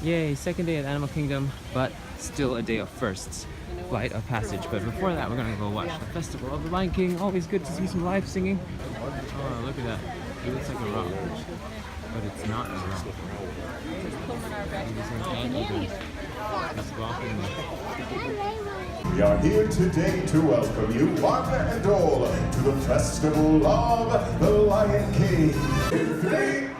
Yay, second day at Animal Kingdom, but still a day of firsts. Flight of passage. But before that, we're gonna go watch the Festival of the Lion King. Always good to see some live singing. Oh, look at that. It looks like a rock, but it's not a rock. It's blocking me. We are here today to welcome you, one and all, to the Festival of the Lion King. 2, 3.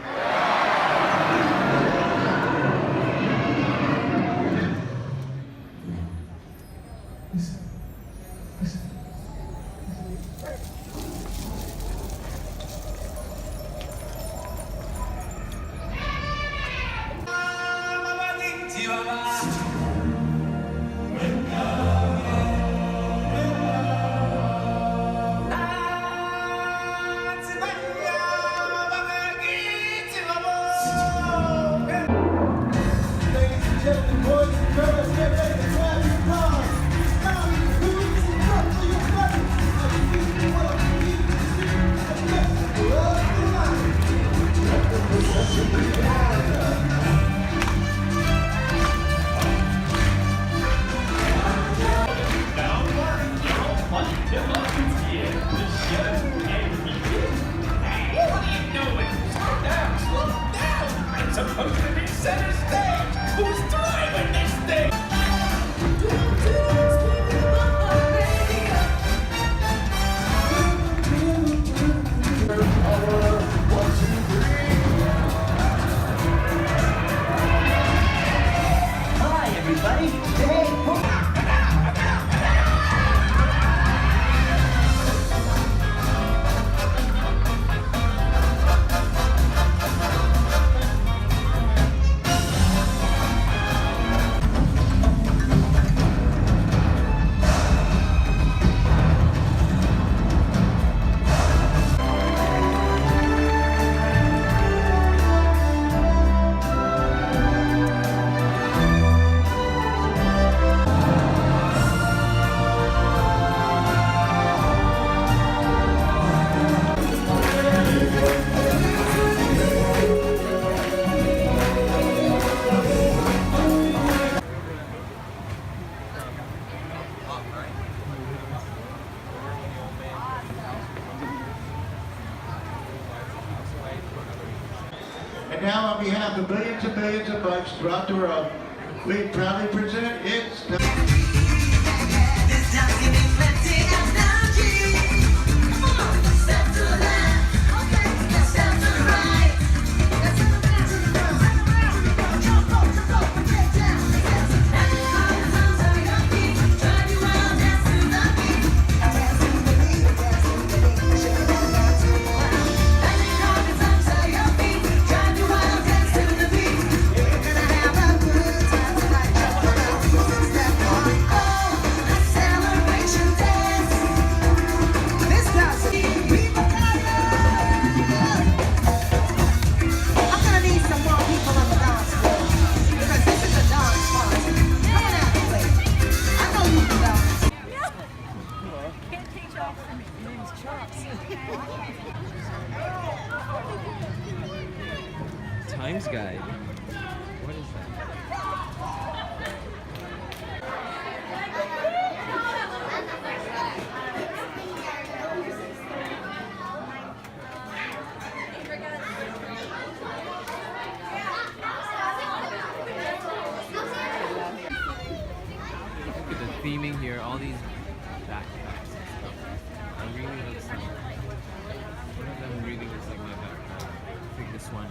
And now, on behalf of millions and millions of bikes throughout the world, we proudly present It's the... Times Guide. What is that? Look at the theming here, all these backpacks and stuff. I really looks like one of them really looks like my backpack. I think this one.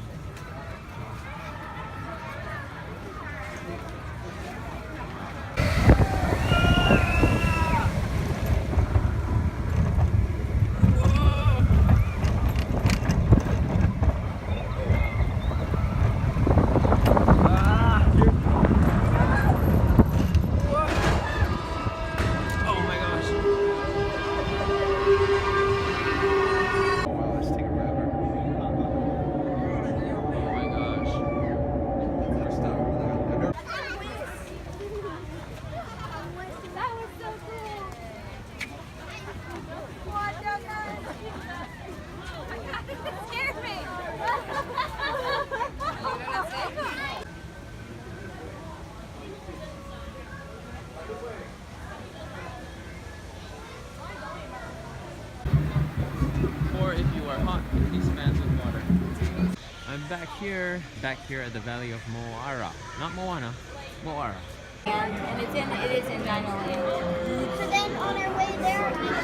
back here at the Valley of Moara. Not Moana, Moara. And it is in Dino Land. So then on our way there, we can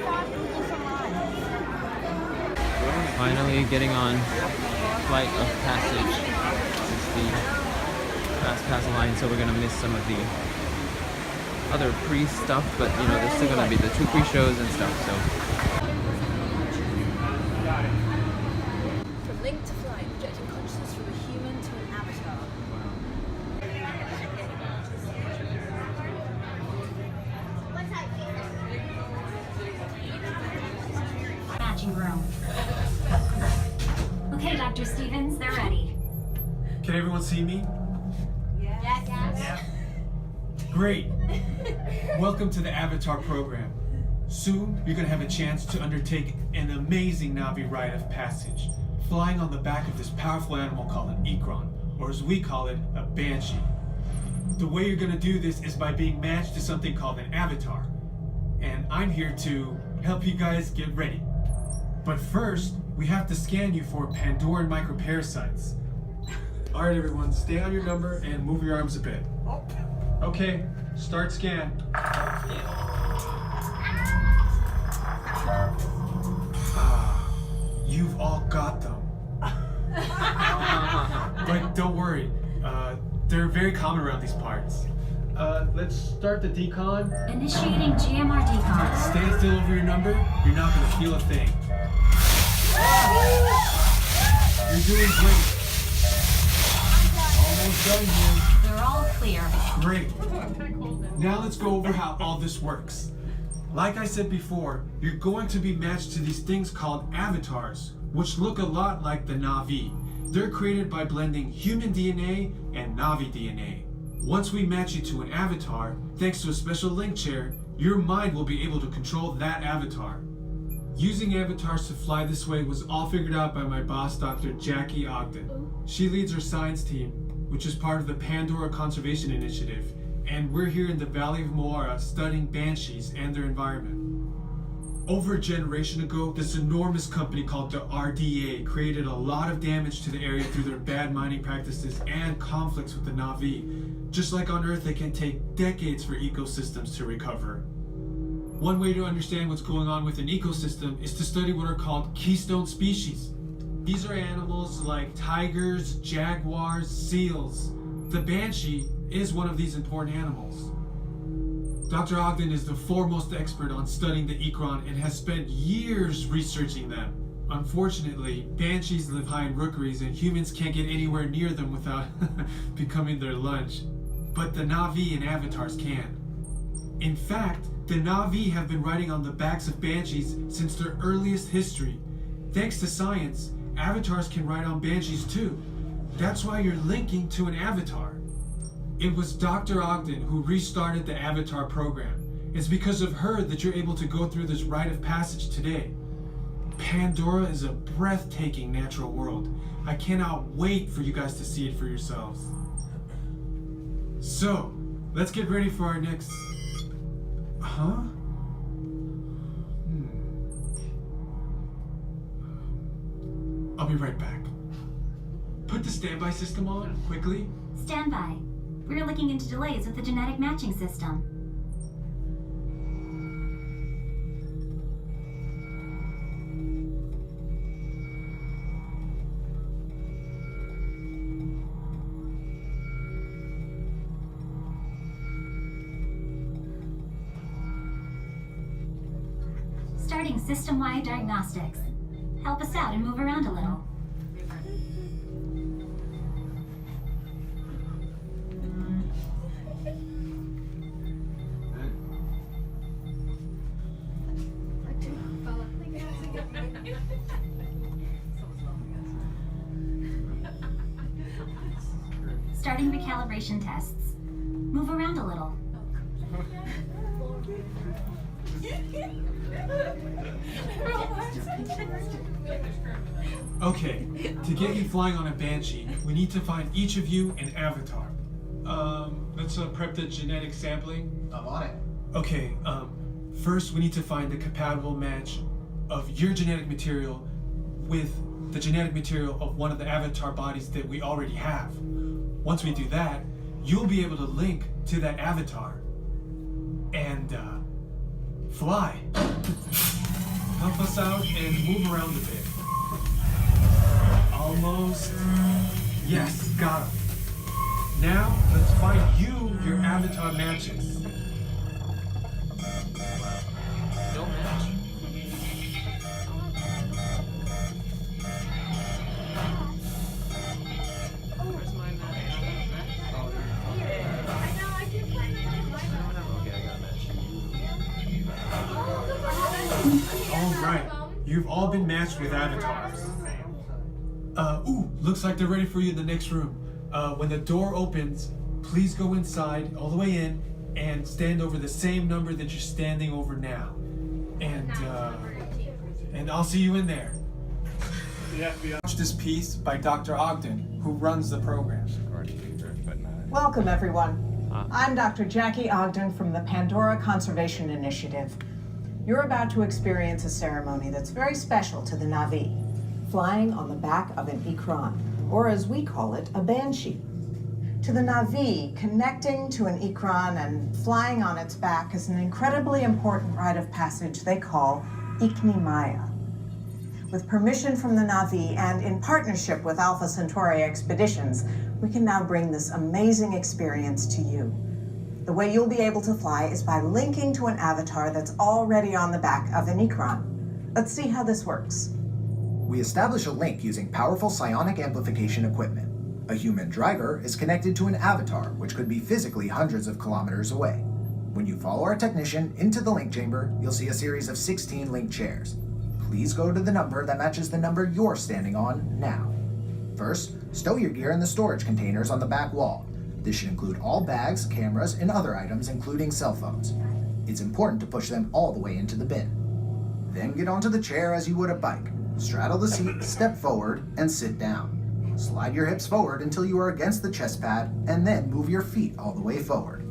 stop and do some rides. Finally getting on flight of passage. This is the fast pass line, so we're gonna miss some of the other pre-stuff, but you know, there's still gonna be the 2 pre-shows and stuff, so. From link to flight, projecting consciousness from a human to an avatar. Matching room. Okay, Dr. Stevens, they're ready. Can everyone see me? Yes. Great. Welcome to the Avatar program. Soon, you're going to have a chance to undertake an amazing Na'vi rite of passage, flying on the back of this powerful animal called an Ikron, or as we call it, a Banshee. The way you're going to do this is by being matched to something called an avatar. And I'm here to help you guys get ready. But first, we have to scan you for Pandoran microparasites. All right, everyone, stay on your number and move your arms a bit. Okay, start scan. You've all got them. But don't worry, they're very common around these parts. Let's start the decon. Initiating GMR decon. Stay still over your number, you're not gonna feel a thing. You're doing great. Almost done here. They're all clear. Great. Now let's go over how all this works. Like I said before, you're going to be matched to these things called avatars, which look a lot like the Na'vi. They're created by blending human DNA and Na'vi DNA. Once we match you to an avatar, thanks to a special link chair, your mind will be able to control that avatar. Using avatars to fly this way was all figured out by my boss, Dr. Jackie Ogden. She leads our science team, which is part of the Pandora Conservation Initiative, and we're here in the Valley of Moara studying banshees and their environment. Over a generation ago, this enormous company called the RDA created a lot of damage to the area through their bad mining practices and conflicts with the Na'vi. Just like on Earth, it can take decades for ecosystems to recover. One way to understand what's going on with an ecosystem is to study what are called keystone species. These are animals like tigers, jaguars, seals. The banshee is one of these important animals. Dr. Ogden is the foremost expert on studying the Ikron and has spent years researching them. Unfortunately, banshees live high in rookeries and humans can't get anywhere near them without becoming their lunch. But the Na'vi and avatars can. In fact, the Na'vi have been riding on the backs of banshees since their earliest history. Thanks to science, avatars can ride on banshees too. That's why you're linking to an avatar. It was Dr. Ogden who restarted the Avatar program. It's because of her that you're able to go through this rite of passage today. Pandora is a breathtaking natural world. I cannot wait for you guys to see it for yourselves. So, let's get ready for our next... Huh? I'll be right back. Put the standby system on, quickly. Standby. We're looking into delays with the genetic matching system. Starting system-wide diagnostics. Help us out and move around a little. Starting recalibration tests. Move around a little. Okay, to get you flying on a Banshee, we need to find each of you an avatar. Let's prep the genetic sampling. I'm on it. Okay, first we need to find the compatible match of your genetic material with the genetic material of one of the avatar bodies that we already have. Once we do that, you'll be able to link to that avatar and fly. Help us out and move around a bit. Almost. Yes, got him. Now, let's find you your avatar matches. No match. Where's my match? Oh, there. Okay, I got a match. All right, you've all been matched with avatars. Looks like they're ready for you in the next room. When the door opens, please go inside, all the way in, and stand over the same number that you're standing over now. And I'll see you in there. Watch this piece by Dr. Ogden, who runs the program. Welcome, everyone. I'm Dr. Jackie Ogden from the Pandora Conservation Initiative. You're about to experience a ceremony that's very special to the Na'vi, flying on the back of an ikran, or as we call it, a banshee. To the Na'vi, connecting to an ikran and flying on its back is an incredibly important rite of passage they call Ikni Maya. With permission from the Na'vi and in partnership with Alpha Centauri Expeditions, we can now bring this amazing experience to you. The way you'll be able to fly is by linking to an avatar that's already on the back of an ikran. Let's see how this works. We establish a link using powerful psionic amplification equipment. A human driver is connected to an avatar, which could be physically hundreds of kilometers away. When you follow our technician into the link chamber, you'll see a series of 16 link chairs. Please go to the number that matches the number you're standing on now. First, stow your gear in the storage containers on the back wall. This should include all bags, cameras, and other items, including cell phones. It's important to push them all the way into the bin. Then get onto the chair as you would a bike. Straddle the seat, step forward, and sit down. Slide your hips forward until you are against the chest pad, and then move your feet all the way forward.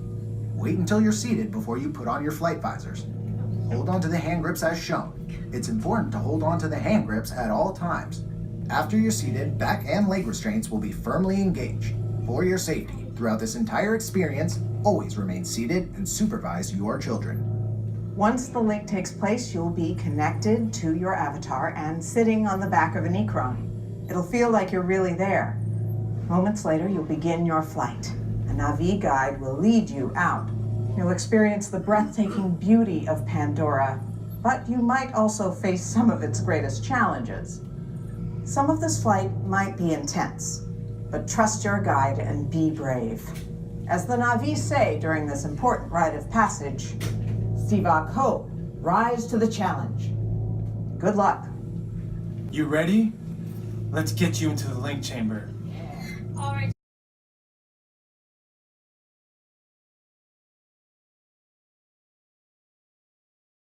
Wait until you're seated before you put on your flight visors. Hold on to the hand grips as shown. It's important to hold on to the hand grips at all times. After you're seated, back and leg restraints will be firmly engaged. For your safety, throughout this entire experience, always remain seated and supervise your children. Once the link takes place, you'll be connected to your avatar and sitting on the back of an ikran. It'll feel like you're really there. Moments later, you'll begin your flight. A Na'vi guide will lead you out. You'll experience the breathtaking beauty of Pandora, but you might also face some of its greatest challenges. Some of this flight might be intense, but trust your guide and be brave. As the Na'vi say during this important rite of passage, Sivak Ho, rise to the challenge. Good luck. You ready? Let's get you into the link chamber. All right.